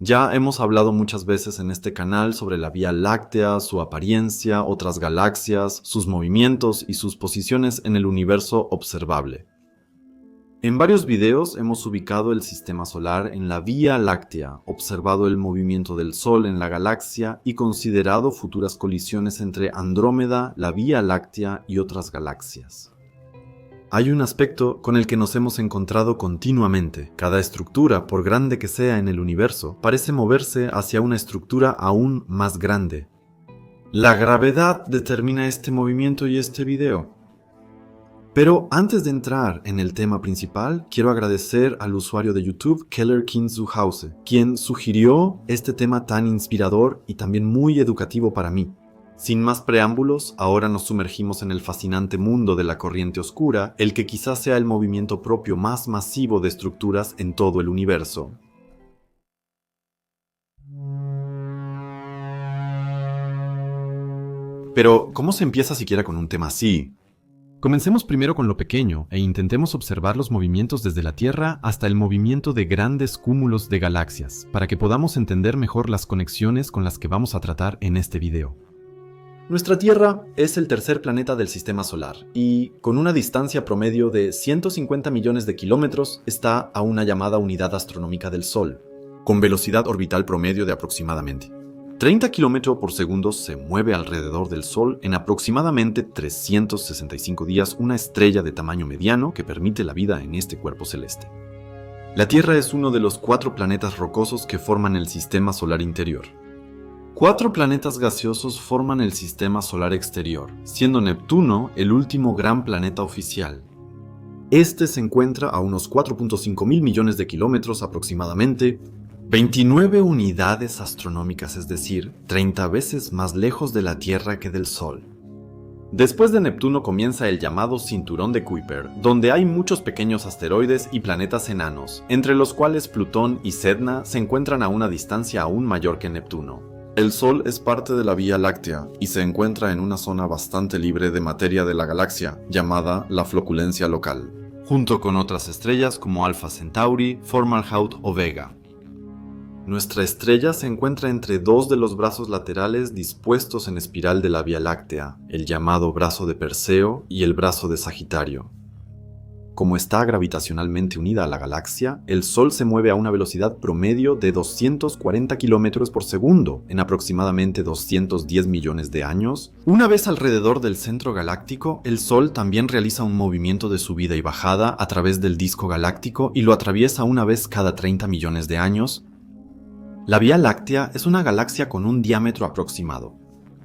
Ya hemos hablado muchas veces en este canal sobre la Vía Láctea, su apariencia, otras galaxias, sus movimientos y sus posiciones en el universo observable. En varios videos hemos ubicado el sistema solar en la Vía Láctea, observado el movimiento del Sol en la galaxia y considerado futuras colisiones entre Andrómeda, la Vía Láctea y otras galaxias. Hay un aspecto con el que nos hemos encontrado continuamente. Cada estructura, por grande que sea en el universo, parece moverse hacia una estructura aún más grande. La gravedad determina este movimiento y este video. Pero antes de entrar en el tema principal, quiero agradecer al usuario de YouTube Keller Kinzuhause, quien sugirió este tema tan inspirador y también muy educativo para mí. Sin más preámbulos, ahora nos sumergimos en el fascinante mundo de la corriente oscura, el que quizás sea el movimiento propio más masivo de estructuras en todo el universo. Pero, ¿cómo se empieza siquiera con un tema así? Comencemos primero con lo pequeño e intentemos observar los movimientos desde la Tierra hasta el movimiento de grandes cúmulos de galaxias, para que podamos entender mejor las conexiones con las que vamos a tratar en este video. Nuestra Tierra es el tercer planeta del Sistema Solar y, con una distancia promedio de 150 millones de kilómetros, está a una llamada unidad astronómica del Sol, con velocidad orbital promedio de aproximadamente 30 km por segundo. Se mueve alrededor del Sol en aproximadamente 365 días una estrella de tamaño mediano que permite la vida en este cuerpo celeste. La Tierra es uno de los 4 planetas rocosos que forman el Sistema Solar Interior. 4 planetas gaseosos forman el Sistema Solar Exterior, siendo Neptuno el último gran planeta oficial. Este se encuentra a unos 4.5 mil millones de kilómetros aproximadamente, 29 unidades astronómicas, es decir, 30 veces más lejos de la Tierra que del Sol. Después de Neptuno comienza el llamado Cinturón de Kuiper, donde hay muchos pequeños asteroides y planetas enanos, entre los cuales Plutón y Sedna se encuentran a una distancia aún mayor que Neptuno. El Sol es parte de la Vía Láctea y se encuentra en una zona bastante libre de materia de la galaxia, llamada la floculencia local, junto con otras estrellas como Alpha Centauri, Fomalhaut o Vega. Nuestra estrella se encuentra entre 2 de los brazos laterales dispuestos en espiral de la Vía Láctea, el llamado brazo de Perseo y el brazo de Sagitario. Como está gravitacionalmente unida a la galaxia, el Sol se mueve a una velocidad promedio de 240 km por segundo en aproximadamente 210 millones de años. Una vez alrededor del centro galáctico, el Sol también realiza un movimiento de subida y bajada a través del disco galáctico y lo atraviesa una vez cada 30 millones de años. La Vía Láctea es una galaxia con un diámetro aproximado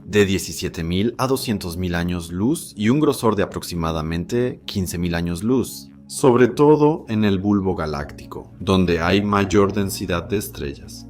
de 17.000 a 200.000 años luz y un grosor de aproximadamente 15.000 años luz, sobre todo en el bulbo galáctico, donde hay mayor densidad de estrellas.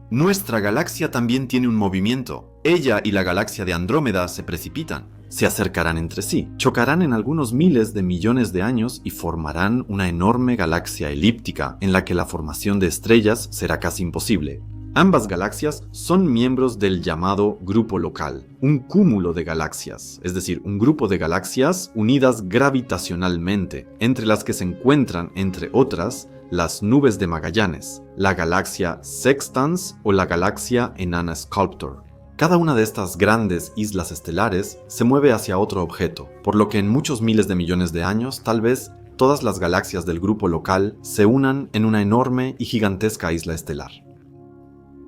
Nuestra galaxia también tiene un movimiento. Ella y la galaxia de Andrómeda se precipitan, se acercarán entre sí, chocarán en algunos miles de millones de años y formarán una enorme galaxia elíptica en la que la formación de estrellas será casi imposible. Ambas galaxias son miembros del llamado grupo local, un cúmulo de galaxias, es decir, un grupo de galaxias unidas gravitacionalmente, entre las que se encuentran, entre otras, las nubes de Magallanes, la galaxia Sextans o la galaxia enana Sculptor. Cada una de estas grandes islas estelares se mueve hacia otro objeto, por lo que en muchos miles de millones de años, tal vez, todas las galaxias del grupo local se unan en una enorme y gigantesca isla estelar.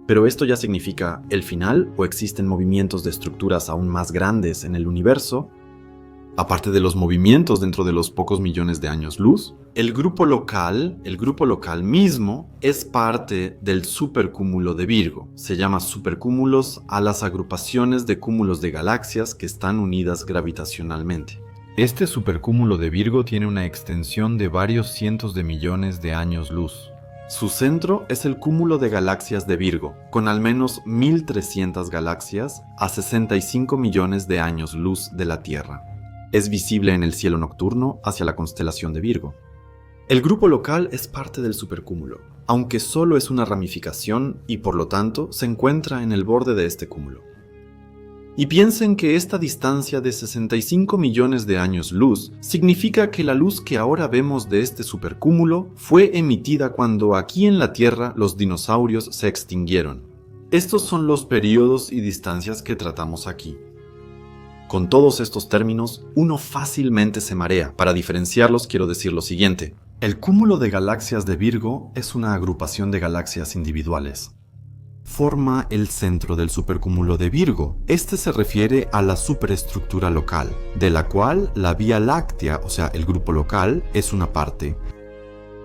¿Pero esto ya significa el final o existen movimientos de estructuras aún más grandes en el universo? Aparte de los movimientos dentro de los pocos millones de años luz, el grupo local mismo es parte del supercúmulo de Virgo. Se llama supercúmulos a las agrupaciones de cúmulos de galaxias que están unidas gravitacionalmente. Este supercúmulo de Virgo tiene una extensión de varios cientos de millones de años luz. Su centro es el cúmulo de galaxias de Virgo, con al menos 1.300 galaxias a 65 millones de años luz de la Tierra. Es visible en el cielo nocturno hacia la constelación de Virgo. El grupo local es parte del supercúmulo, aunque solo es una ramificación y por lo tanto se encuentra en el borde de este cúmulo. Y piensen que esta distancia de 65 millones de años luz significa que la luz que ahora vemos de este supercúmulo fue emitida cuando aquí en la Tierra los dinosaurios se extinguieron. Estos son los periodos y distancias que tratamos aquí. Con todos estos términos, uno fácilmente se marea. Para diferenciarlos quiero decir lo siguiente. El cúmulo de galaxias de Virgo es una agrupación de galaxias individuales. Forma el centro del supercúmulo de Virgo. Este se refiere a la superestructura local, de la cual la Vía Láctea, o sea, el grupo local, es una parte.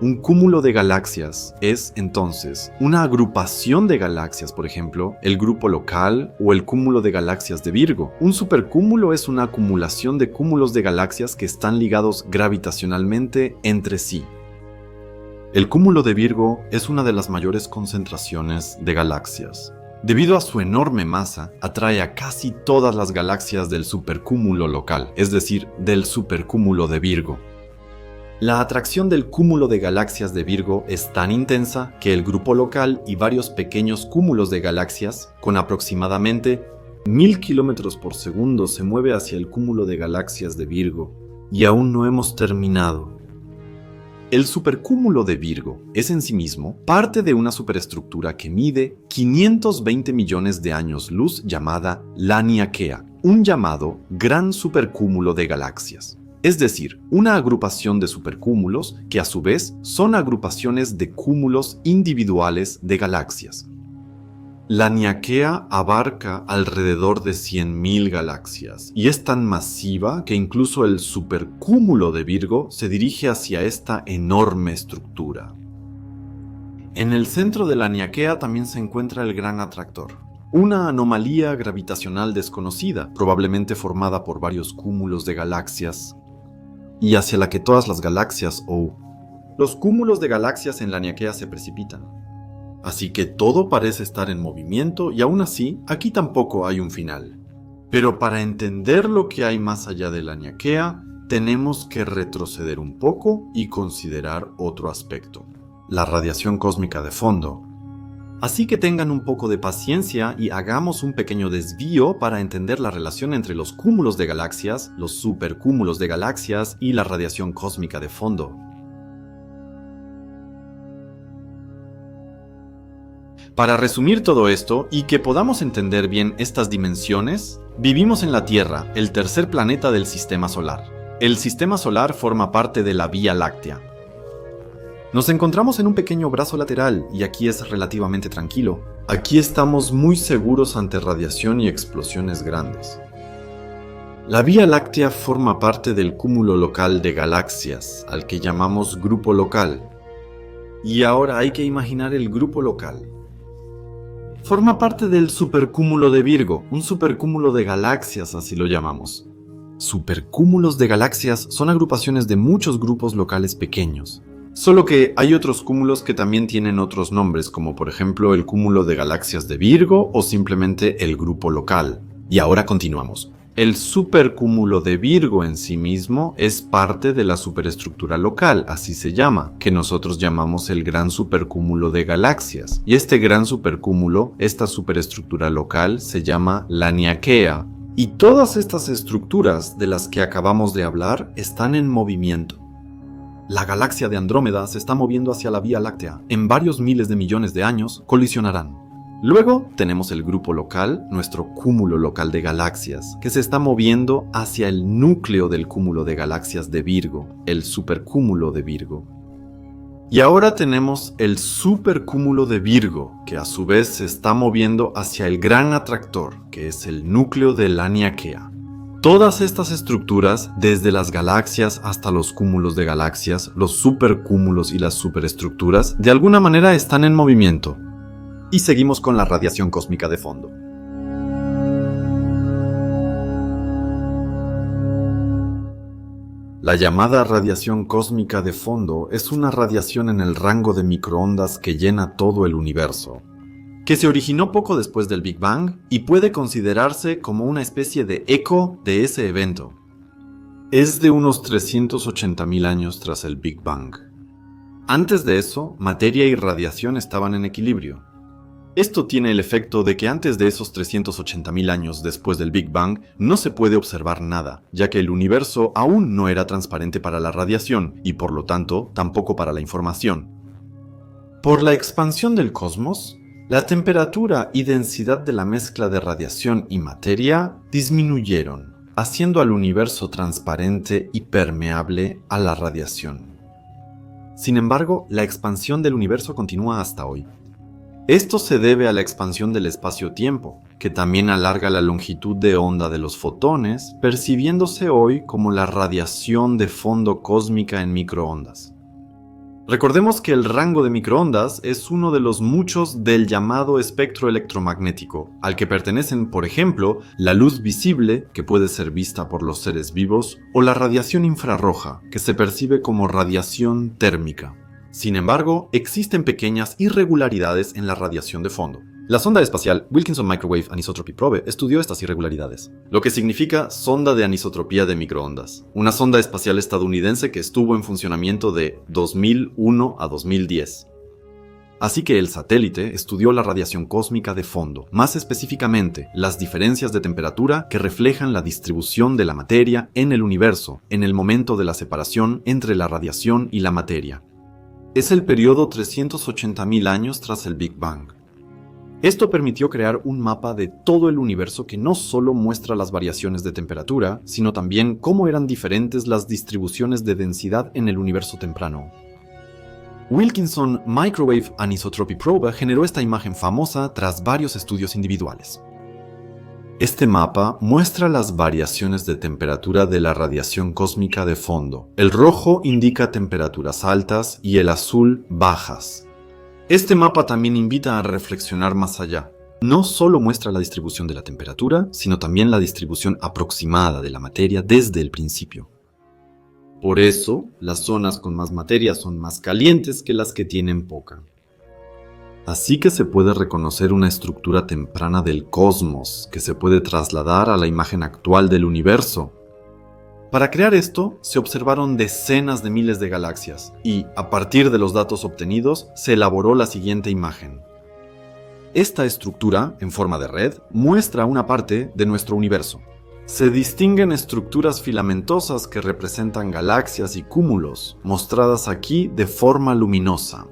Un cúmulo de galaxias es, entonces, una agrupación de galaxias, por ejemplo, el grupo local o el cúmulo de galaxias de Virgo. Un supercúmulo es una acumulación de cúmulos de galaxias que están ligados gravitacionalmente entre sí. El cúmulo de Virgo es una de las mayores concentraciones de galaxias. Debido a su enorme masa, atrae a casi todas las galaxias del supercúmulo local, es decir, del supercúmulo de Virgo. La atracción del cúmulo de galaxias de Virgo es tan intensa que el grupo local y varios pequeños cúmulos de galaxias, con aproximadamente 1000 km por segundo, se mueve hacia el cúmulo de galaxias de Virgo. Y aún no hemos terminado. El supercúmulo de Virgo es en sí mismo parte de una superestructura que mide 520 millones de años luz llamada Laniakea, un llamado gran supercúmulo de galaxias. Es decir, una agrupación de supercúmulos que a su vez son agrupaciones de cúmulos individuales de galaxias. Laniakea abarca alrededor de 100.000 galaxias y es tan masiva que incluso el supercúmulo de Virgo se dirige hacia esta enorme estructura. En el centro de Laniakea también se encuentra el Gran Atractor, una anomalía gravitacional desconocida, probablemente formada por varios cúmulos de galaxias, y hacia la que todas las galaxias o los cúmulos de galaxias en Laniakea se precipitan. Así que todo parece estar en movimiento y aún así, aquí tampoco hay un final. Pero para entender lo que hay más allá de Laniakea, tenemos que retroceder un poco y considerar otro aspecto: la radiación cósmica de fondo. Así que tengan un poco de paciencia y hagamos un pequeño desvío para entender la relación entre los cúmulos de galaxias, los supercúmulos de galaxias y la radiación cósmica de fondo. Para resumir todo esto y que podamos entender bien estas dimensiones, vivimos en la Tierra, el tercer planeta del Sistema Solar. El Sistema Solar forma parte de la Vía Láctea. Nos encontramos en un pequeño brazo lateral y aquí es relativamente tranquilo. Aquí estamos muy seguros ante radiación y explosiones grandes. La Vía Láctea forma parte del cúmulo local de galaxias, al que llamamos grupo local. Y ahora hay que imaginar el grupo local. Forma parte del supercúmulo de Virgo, un supercúmulo de galaxias, así lo llamamos. Supercúmulos de galaxias son agrupaciones de muchos grupos locales pequeños. Solo que hay otros cúmulos que también tienen otros nombres, como por ejemplo el cúmulo de galaxias de Virgo o simplemente el grupo local. Y ahora continuamos. El supercúmulo de Virgo en sí mismo es parte de la superestructura local, así se llama, que nosotros llamamos el gran supercúmulo de galaxias. Y este gran supercúmulo, esta superestructura local, se llama Laniakea. Y todas estas estructuras de las que acabamos de hablar están en movimiento. La galaxia de Andrómeda se está moviendo hacia la Vía Láctea. En varios miles de millones de años colisionarán. Luego tenemos el grupo local, nuestro cúmulo local de galaxias, que se está moviendo hacia el núcleo del cúmulo de galaxias de Virgo, el supercúmulo de Virgo. Y ahora tenemos el supercúmulo de Virgo, que a su vez se está moviendo hacia el Gran Atractor, que es el núcleo de Laniakea. Todas estas estructuras, desde las galaxias hasta los cúmulos de galaxias, los supercúmulos y las superestructuras, de alguna manera están en movimiento. Y seguimos con la radiación cósmica de fondo. La llamada radiación cósmica de fondo es una radiación en el rango de microondas que llena todo el universo, que se originó poco después del Big Bang y puede considerarse como una especie de eco de ese evento. Es de unos 380.000 años tras el Big Bang. Antes de eso, materia y radiación estaban en equilibrio. Esto tiene el efecto de que antes de esos 380.000 años después del Big Bang no se puede observar nada, ya que el universo aún no era transparente para la radiación y por lo tanto tampoco para la información. Por la expansión del cosmos, la temperatura y densidad de la mezcla de radiación y materia disminuyeron, haciendo al universo transparente y permeable a la radiación. Sin embargo, la expansión del universo continúa hasta hoy. Esto se debe a la expansión del espacio-tiempo, que también alarga la longitud de onda de los fotones, percibiéndose hoy como la radiación de fondo cósmica en microondas. Recordemos que el rango de microondas es uno de los muchos del llamado espectro electromagnético, al que pertenecen, por ejemplo, la luz visible, que puede ser vista por los seres vivos, o la radiación infrarroja, que se percibe como radiación térmica. Sin embargo, existen pequeñas irregularidades en la radiación de fondo. La sonda espacial Wilkinson Microwave Anisotropy Probe estudió estas irregularidades, lo que significa sonda de anisotropía de microondas, una sonda espacial estadounidense que estuvo en funcionamiento de 2001 a 2010. Así que el satélite estudió la radiación cósmica de fondo, más específicamente las diferencias de temperatura que reflejan la distribución de la materia en el universo en el momento de la separación entre la radiación y la materia. Es el periodo 380.000 años tras el Big Bang. Esto permitió crear un mapa de todo el universo que no solo muestra las variaciones de temperatura, sino también cómo eran diferentes las distribuciones de densidad en el universo temprano. Wilkinson Microwave Anisotropy Probe generó esta imagen famosa tras varios estudios individuales. Este mapa muestra las variaciones de temperatura de la radiación cósmica de fondo. El rojo indica temperaturas altas y el azul bajas. Este mapa también invita a reflexionar más allá. No solo muestra la distribución de la temperatura, sino también la distribución aproximada de la materia desde el principio. Por eso, las zonas con más materia son más calientes que las que tienen poca. Así que se puede reconocer una estructura temprana del cosmos que se puede trasladar a la imagen actual del universo. Para crear esto, se observaron decenas de miles de galaxias y, a partir de los datos obtenidos, se elaboró la siguiente imagen. Esta estructura, en forma de red, muestra una parte de nuestro universo. Se distinguen estructuras filamentosas que representan galaxias y cúmulos, mostradas aquí de forma luminosa.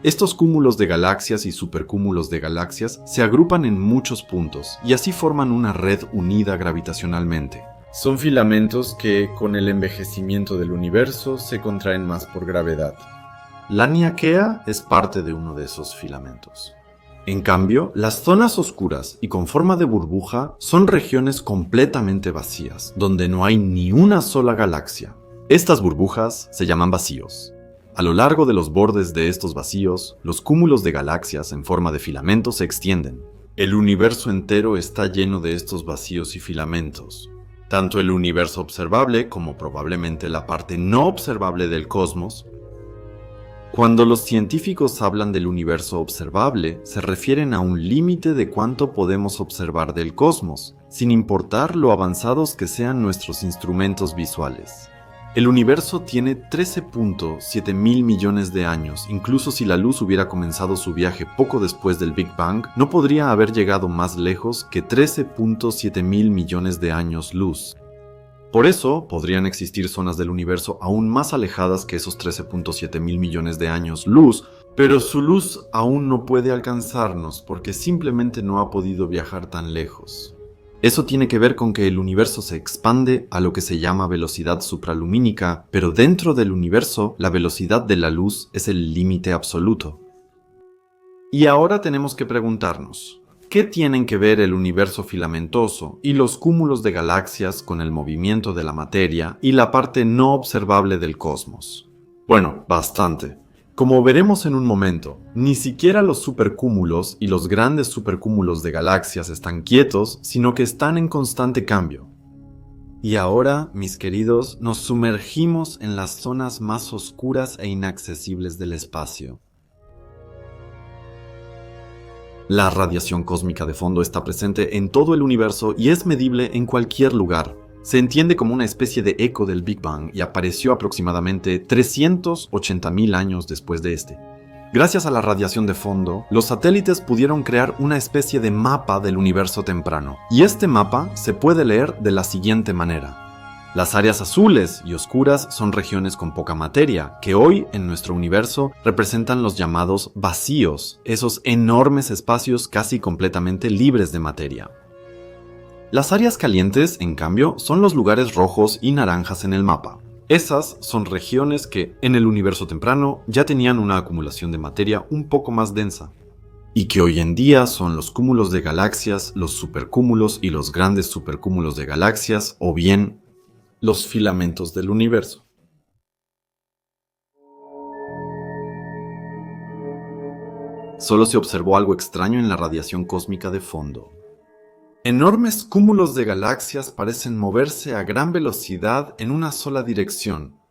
Estos cúmulos de galaxias y supercúmulos de galaxias se agrupan en muchos puntos y así forman una red unida gravitacionalmente. Son filamentos que, con el envejecimiento del universo, se contraen más por gravedad. La Niaquea es parte de uno de esos filamentos. En cambio, las zonas oscuras y con forma de burbuja son regiones completamente vacías, donde no hay ni una sola galaxia. Estas burbujas se llaman vacíos. A lo largo de los bordes de estos vacíos, los cúmulos de galaxias en forma de filamentos se extienden. El universo entero está lleno de estos vacíos y filamentos. Tanto el universo observable como probablemente la parte no observable del cosmos. Cuando los científicos hablan del universo observable, se refieren a un límite de cuánto podemos observar del cosmos, sin importar lo avanzados que sean nuestros instrumentos visuales. El universo tiene 13.7 mil millones de años. Incluso si la luz hubiera comenzado su viaje poco después del Big Bang, no podría haber llegado más lejos que 13.7 mil millones de años luz. Por eso, podrían existir zonas del universo aún más alejadas que esos 13.7 mil millones de años luz, pero su luz aún no puede alcanzarnos porque simplemente no ha podido viajar tan lejos. Eso tiene que ver con que el universo se expande a lo que se llama velocidad supralumínica, pero dentro del universo la velocidad de la luz es el límite absoluto. Y ahora tenemos que preguntarnos, ¿qué tienen que ver el universo filamentoso y los cúmulos de galaxias con el movimiento de la materia y la parte no observable del cosmos? Bueno, bastante. Como veremos en un momento, ni siquiera los supercúmulos y los grandes supercúmulos de galaxias están quietos, sino que están en constante cambio. Y ahora, mis queridos, nos sumergimos en las zonas más oscuras e inaccesibles del espacio. La radiación cósmica de fondo está presente en todo el universo y es medible en cualquier lugar. Se entiende como una especie de eco del Big Bang y apareció aproximadamente 380.000 años después de este. Gracias a la radiación de fondo, los satélites pudieron crear una especie de mapa del universo temprano. Y este mapa se puede leer de la siguiente manera. Las áreas azules y oscuras son regiones con poca materia, que hoy en nuestro universo representan los llamados vacíos, esos enormes espacios casi completamente libres de materia. Las áreas calientes, en cambio, son los lugares rojos y naranjas en el mapa. Esas son regiones que, en el universo temprano, ya tenían una acumulación de materia un poco más densa, y que hoy en día son los cúmulos de galaxias, los supercúmulos y los grandes supercúmulos de galaxias, o bien los filamentos del universo. Solo se observó algo extraño en la radiación cósmica de fondo. Enormes cúmulos de galaxias parecen moverse a gran velocidad en una sola dirección.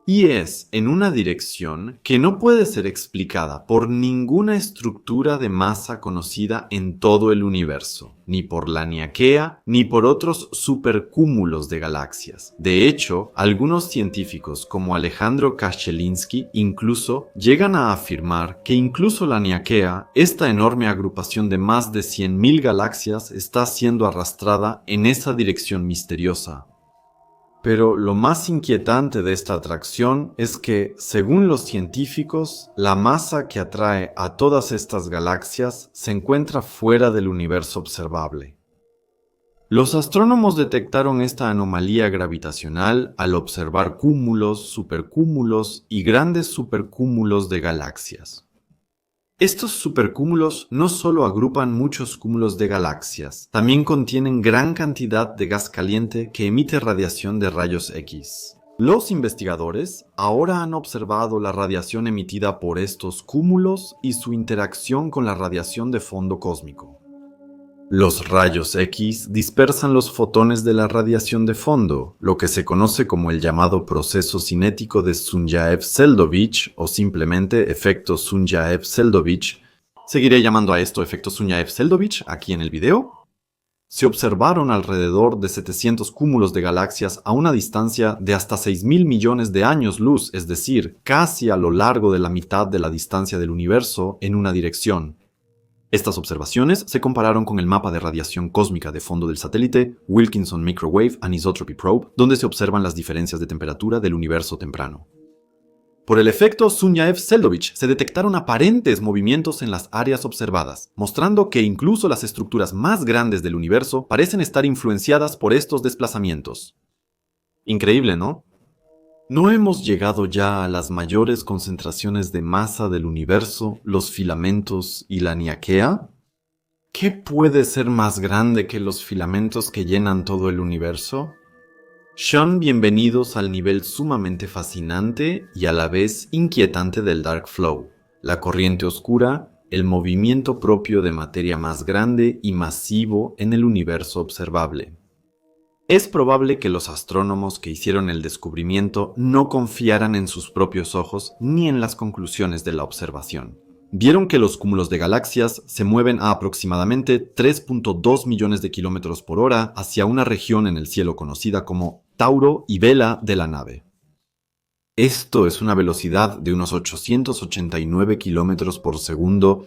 Y es en una dirección que no puede ser explicada por ninguna estructura de masa conocida en todo el universo, ni por la Niaquea, ni por otros supercúmulos de galaxias. De hecho, algunos científicos como Alejandro Kashelinsky incluso llegan a afirmar que incluso la Niaquea, esta enorme agrupación de más de 100.000 galaxias, está siendo arrastrada en esa dirección misteriosa. Pero lo más inquietante de esta atracción es que, según los científicos, la masa que atrae a todas estas galaxias se encuentra fuera del universo observable. Los astrónomos detectaron esta anomalía gravitacional al observar cúmulos, supercúmulos y grandes supercúmulos de galaxias. Estos supercúmulos no solo agrupan muchos cúmulos de galaxias, también contienen gran cantidad de gas caliente que emite radiación de rayos X. Los investigadores ahora han observado la radiación emitida por estos cúmulos y su interacción con la radiación de fondo cósmico. Los rayos X dispersan los fotones de la radiación de fondo, lo que se conoce como el llamado proceso cinético de Sunyaev-Seldovich o simplemente efecto Sunyaev-Seldovich. Seguiré llamando a esto efecto Sunyaev-Seldovich aquí en el video. Se observaron alrededor de 700 cúmulos de galaxias a una distancia de hasta 6.000 millones de años luz, es decir, casi a lo largo de la mitad de la distancia del universo en una dirección. Estas observaciones se compararon con el mapa de radiación cósmica de fondo del satélite Wilkinson Microwave Anisotropy Probe, donde se observan las diferencias de temperatura del universo temprano. Por el efecto Sunyaev-Seldovich se detectaron aparentes movimientos en las áreas observadas, mostrando que incluso las estructuras más grandes del universo parecen estar influenciadas por estos desplazamientos. Increíble, ¿no? ¿No hemos llegado ya a las mayores concentraciones de masa del universo, los filamentos y la Niaquea? ¿Qué puede ser más grande que los filamentos que llenan todo el universo? Sean bienvenidos al nivel sumamente fascinante y a la vez inquietante del Dark Flow, la corriente oscura, el movimiento propio de materia más grande y masivo en el universo observable. Es probable que los astrónomos que hicieron el descubrimiento no confiaran en sus propios ojos ni en las conclusiones de la observación. Vieron que los cúmulos de galaxias se mueven a aproximadamente 3.2 millones de kilómetros por hora hacia una región en el cielo conocida como Tauro y Vela de la nave. Esto es una velocidad de unos 889 kilómetros por segundo.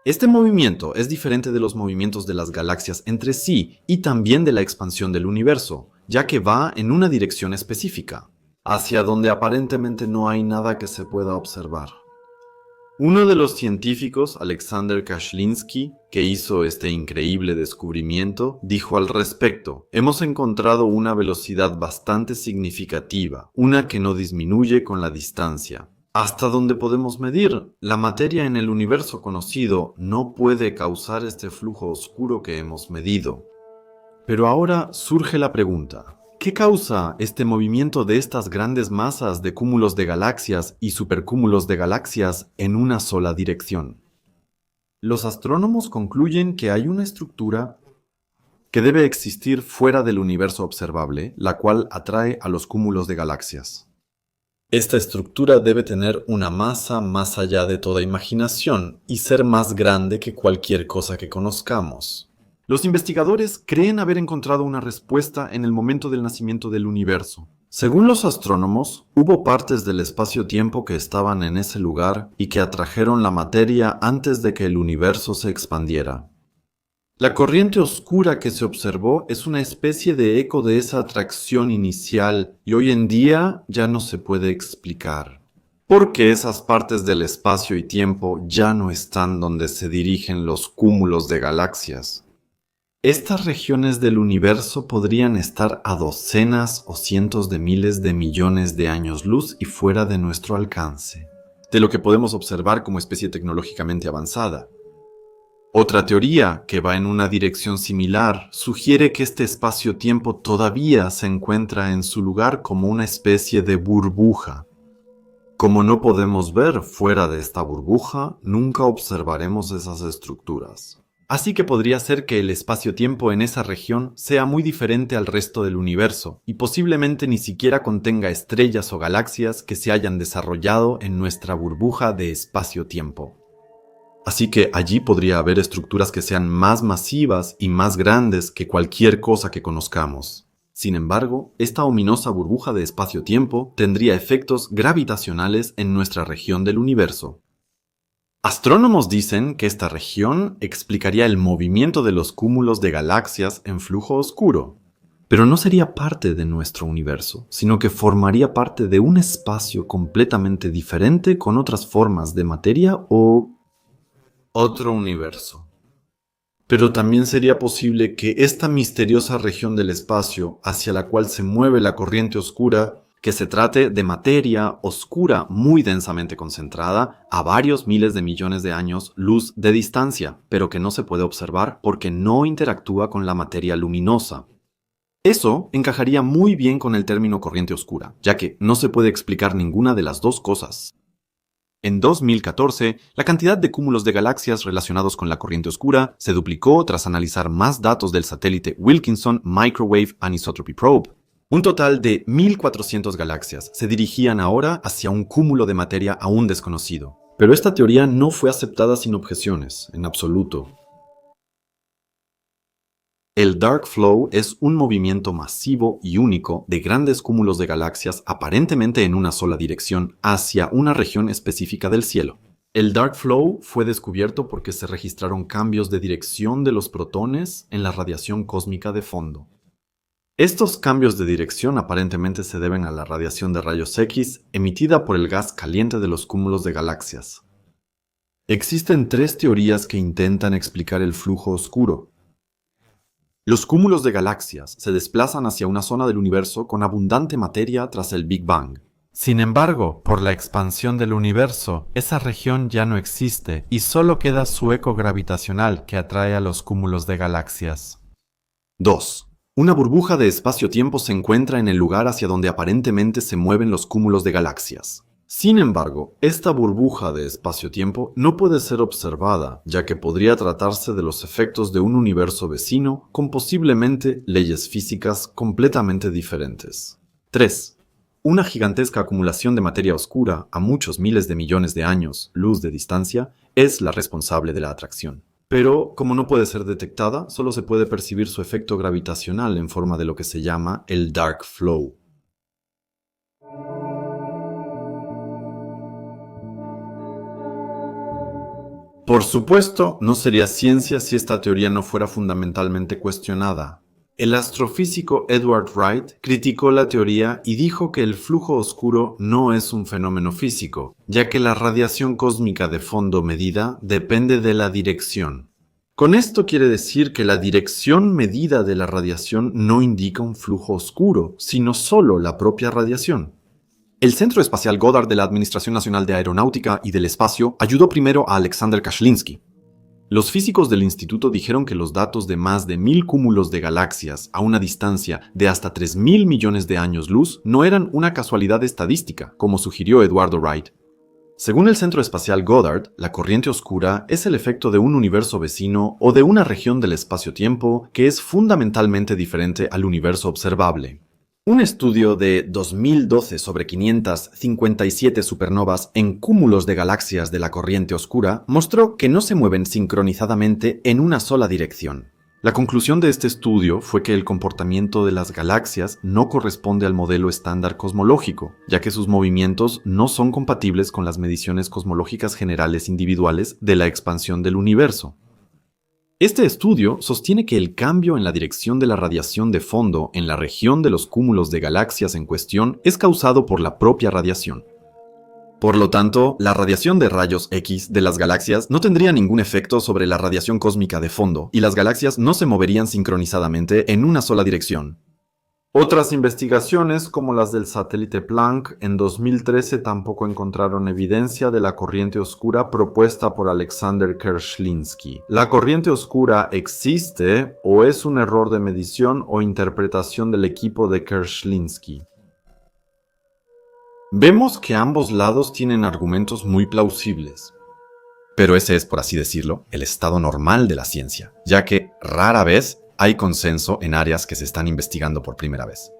Este movimiento es diferente de los movimientos de las galaxias entre sí y también de la expansión del universo, ya que va en una dirección específica, hacia donde aparentemente no hay nada que se pueda observar. Uno de los científicos, Alexander Kashelinsky, que hizo este increíble descubrimiento, dijo al respecto: hemos encontrado una velocidad bastante significativa, una que no disminuye con la distancia. Hasta donde podemos medir, la materia en el universo conocido no puede causar este flujo oscuro que hemos medido. Pero ahora surge la pregunta: ¿qué causa este movimiento de estas grandes masas de cúmulos de galaxias y supercúmulos de galaxias en una sola dirección? Los astrónomos concluyen que hay una estructura que debe existir fuera del universo observable, la cual atrae a los cúmulos de galaxias. Esta estructura debe tener una masa más allá de toda imaginación y ser más grande que cualquier cosa que conozcamos. Los investigadores creen haber encontrado una respuesta en el momento del nacimiento del universo. Según los astrónomos, hubo partes del espacio-tiempo que estaban en ese lugar y que atrajeron la materia antes de que el universo se expandiera. La corriente oscura que se observó es una especie de eco de esa atracción inicial y hoy en día ya no se puede explicar. Porque esas partes del espacio y tiempo ya no están donde se dirigen los cúmulos de galaxias. Estas regiones del universo podrían estar a docenas o cientos de miles de millones de años luz y fuera de nuestro alcance, de lo que podemos observar como especie tecnológicamente avanzada. Otra teoría, que va en una dirección similar, sugiere que este espacio-tiempo todavía se encuentra en su lugar como una especie de burbuja. Como no podemos ver fuera de esta burbuja, nunca observaremos esas estructuras. Así que podría ser que el espacio-tiempo en esa región sea muy diferente al resto del universo y posiblemente ni siquiera contenga estrellas o galaxias que se hayan desarrollado en nuestra burbuja de espacio-tiempo. Así que allí podría haber estructuras que sean más masivas y más grandes que cualquier cosa que conozcamos. Sin embargo, esta ominosa burbuja de espacio-tiempo tendría efectos gravitacionales en nuestra región del universo. Astrónomos dicen que esta región explicaría el movimiento de los cúmulos de galaxias en flujo oscuro, pero no sería parte de nuestro universo, sino que formaría parte de un espacio completamente diferente con otras formas de materia o otro universo. Pero también sería posible que esta misteriosa región del espacio hacia la cual se mueve la corriente oscura que se trate de materia oscura muy densamente concentrada a varios miles de millones de años luz de distancia, pero que no se puede observar porque no interactúa con la materia luminosa. Eso encajaría muy bien con el término corriente oscura, ya que no se puede explicar ninguna de las dos cosas. En 2014, la cantidad de cúmulos de galaxias relacionados con la corriente oscura se duplicó tras analizar más datos del satélite Wilkinson Microwave Anisotropy Probe. Un total de 1.400 galaxias se dirigían ahora hacia un cúmulo de materia aún desconocido. Pero esta teoría no fue aceptada sin objeciones, en absoluto. El Dark Flow es un movimiento masivo y único de grandes cúmulos de galaxias aparentemente en una sola dirección hacia una región específica del cielo. El Dark Flow fue descubierto porque se registraron cambios de dirección de los protones en la radiación cósmica de fondo. Estos cambios de dirección aparentemente se deben a la radiación de rayos X emitida por el gas caliente de los cúmulos de galaxias. Existen tres teorías que intentan explicar el flujo oscuro. Los cúmulos de galaxias se desplazan hacia una zona del universo con abundante materia tras el Big Bang. Sin embargo, por la expansión del universo, esa región ya no existe y solo queda su eco gravitacional que atrae a los cúmulos de galaxias. 2. Una burbuja de espacio-tiempo se encuentra en el lugar hacia donde aparentemente se mueven los cúmulos de galaxias. Sin embargo, esta burbuja de espacio-tiempo no puede ser observada, ya que podría tratarse de los efectos de un universo vecino con posiblemente leyes físicas completamente diferentes. 3. Una gigantesca acumulación de materia oscura a muchos miles de millones de años luz de distancia es la responsable de la atracción. Pero, como no puede ser detectada, solo se puede percibir su efecto gravitacional en forma de lo que se llama el Dark Flow. Por supuesto, no sería ciencia si esta teoría no fuera fundamentalmente cuestionada. El astrofísico Edward Wright criticó la teoría y dijo que el flujo oscuro no es un fenómeno físico, ya que la radiación cósmica de fondo medida depende de la dirección. Con esto quiere decir que la dirección medida de la radiación no indica un flujo oscuro, sino solo la propia radiación. El Centro Espacial Goddard de la Administración Nacional de Aeronáutica y del Espacio ayudó primero a Alexander Kashlinsky. Los físicos del instituto dijeron que los datos de más de 1.000 cúmulos de galaxias a una distancia de hasta 3.000 millones de años luz no eran una casualidad estadística, como sugirió Eduardo Wright. Según el Centro Espacial Goddard, la corriente oscura es el efecto de un universo vecino o de una región del espacio-tiempo que es fundamentalmente diferente al universo observable. Un estudio de 2012 sobre 557 supernovas en cúmulos de galaxias de la corriente oscura mostró que no se mueven sincronizadamente en una sola dirección. La conclusión de este estudio fue que el comportamiento de las galaxias no corresponde al modelo estándar cosmológico, ya que sus movimientos no son compatibles con las mediciones cosmológicas generales individuales de la expansión del universo. Este estudio sostiene que el cambio en la dirección de la radiación de fondo en la región de los cúmulos de galaxias en cuestión es causado por la propia radiación. Por lo tanto, la radiación de rayos X de las galaxias no tendría ningún efecto sobre la radiación cósmica de fondo, y las galaxias no se moverían sincronizadamente en una sola dirección. Otras investigaciones, como las del satélite Planck, en 2013 tampoco encontraron evidencia de la corriente oscura propuesta por Alexander Kerzhlinsky. ¿La corriente oscura existe o es un error de medición o interpretación del equipo de Kerzhlinsky? Vemos que ambos lados tienen argumentos muy plausibles. Pero ese es, por así decirlo, el estado normal de la ciencia, ya que rara vez hay consenso en áreas que se están investigando por primera vez.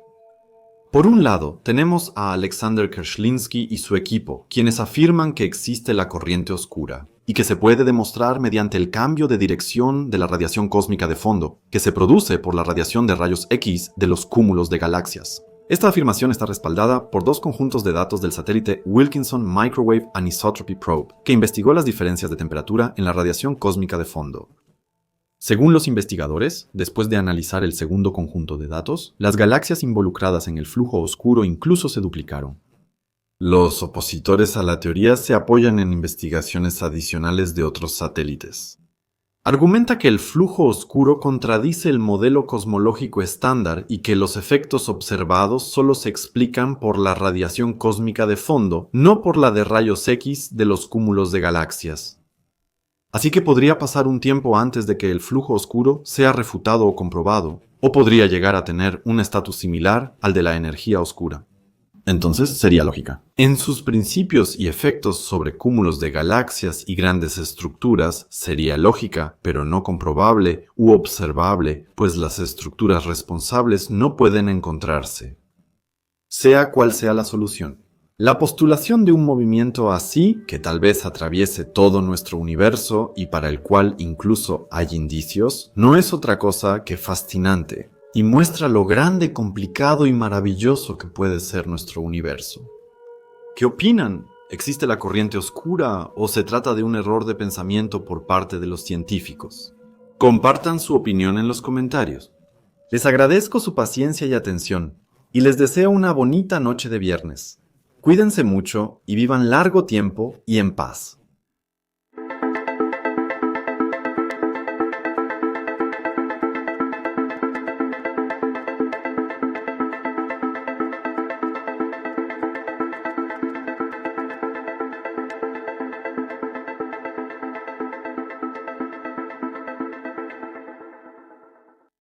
Por un lado, tenemos a Alexander Kerzhlinsky y su equipo, quienes afirman que existe la corriente oscura, y que se puede demostrar mediante el cambio de dirección de la radiación cósmica de fondo, que se produce por la radiación de rayos X de los cúmulos de galaxias. Esta afirmación está respaldada por dos conjuntos de datos del satélite Wilkinson Microwave Anisotropy Probe, que investigó las diferencias de temperatura en la radiación cósmica de fondo. Según los investigadores, después de analizar el segundo conjunto de datos, las galaxias involucradas en el flujo oscuro incluso se duplicaron. Los opositores a la teoría se apoyan en investigaciones adicionales de otros satélites. Argumenta que el flujo oscuro contradice el modelo cosmológico estándar y que los efectos observados solo se explican por la radiación cósmica de fondo, no por la de rayos X de los cúmulos de galaxias. Así que podría pasar un tiempo antes de que el flujo oscuro sea refutado o comprobado, o podría llegar a tener un estatus similar al de la energía oscura. Entonces sería lógica. En sus principios y efectos sobre cúmulos de galaxias y grandes estructuras sería lógica, pero no comprobable u observable, pues las estructuras responsables no pueden encontrarse. Sea cual sea la solución. La postulación de un movimiento así, que tal vez atraviese todo nuestro universo y para el cual incluso hay indicios, no es otra cosa que fascinante. Y muestra lo grande, complicado y maravilloso que puede ser nuestro universo. ¿Qué opinan? ¿Existe la corriente oscura o se trata de un error de pensamiento por parte de los científicos? Compartan su opinión en los comentarios. Les agradezco su paciencia y atención, y les deseo una bonita noche de viernes. Cuídense mucho y vivan largo tiempo y en paz.